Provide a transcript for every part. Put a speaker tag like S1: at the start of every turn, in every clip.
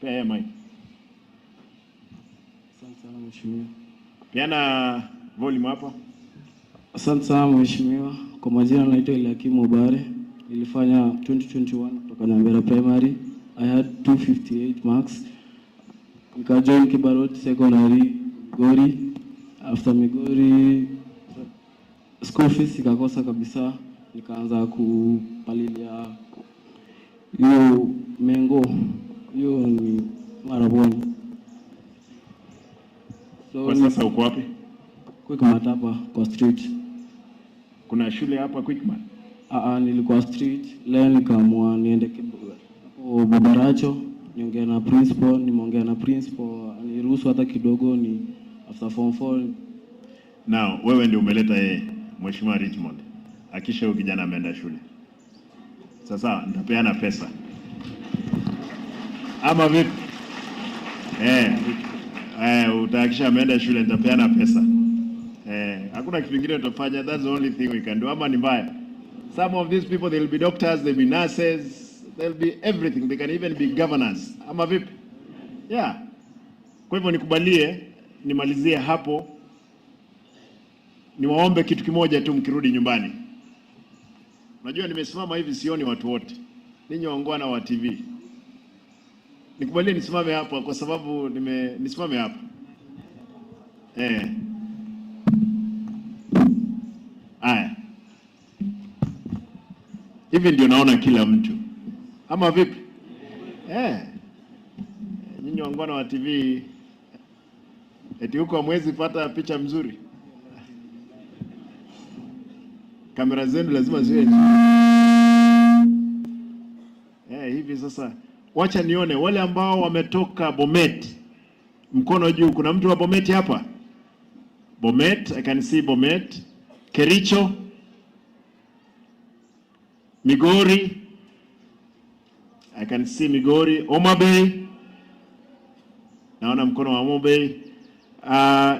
S1: Pea mic.
S2: Asante sana mheshimiwa.
S1: Piana volume hapa.
S2: Asante sana mheshimiwa. Kwa majina naitwa Eliakim Obare. Nilifanya 2021 kutoka Nyambera Primary. I had 258 marks. Nikajoin Kibaroti Secondary Migori. After Migori school fees ikakosa kabisa. Nikaanza kupalilia hiyo Mengo. Hiyo ni Maraboni. So
S1: kwa sasa uko wapi?
S2: Quickmart hapa kwa street.
S1: Kuna shule hapa Quickmart?
S2: Nilikuwa street. Leo nikaamua niende hapo Babaracho, niongea na principal, nimeongea na principal, aniruhusu hata kidogo ni after form 4.
S1: Now, wewe ndio umeleta yeye, Mheshimiwa Richmond. Akisha huyo kijana ameenda shule. Sasa nitapeana pesa. Ama vipi? Utakisha ameenda shule nitapeana pesa. Hakuna kitu kingine tutafanya. That's the only thing we can do. Ama ni mbaya. Some of these people, they'll be doctors, they'll be nurses, they'll be everything. They can even be governors. Ama vipi? Yeah. Kwa hivyo nikubalie, nimalizie hapo. Niwaombe kitu kimoja tu mkirudi nyumbani. Unajua nimesimama hivi sioni watu wote. Ninyi waungwana wa TV. Nikubalie nisimame hapa kwa sababu nisimame hapa. Haya. Hivi ndio naona kila mtu. Ama vipi? Ninyi waungwana wa TV. Eti huko hamwezi pata picha mzuri. Kamera zenu lazima ziwe hivi sasa. Wacha nione wale ambao wametoka Bomet. Mkono juu. Kuna mtu wa Bomet hapa? Bomet, I can see Bomet. Kericho. Migori. I can see Migori. Homa Bay. Naona mkono wa Homa Bay.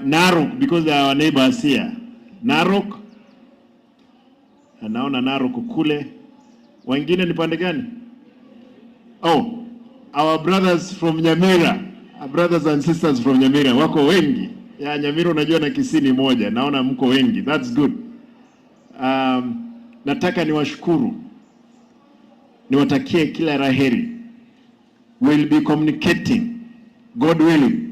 S1: Narok, because they are our neighbors here. Narok. Naona Narok kule. Wengine ni pande gani? Oh, our brothers from Nyamira. Our brothers and sisters from Nyamira wako wengi. Ya Nyamira unajua na Kisini moja. Naona mko wengi. That's good. Nataka niwashukuru. Niwatakie kila laheri. We'll be communicating, God willing,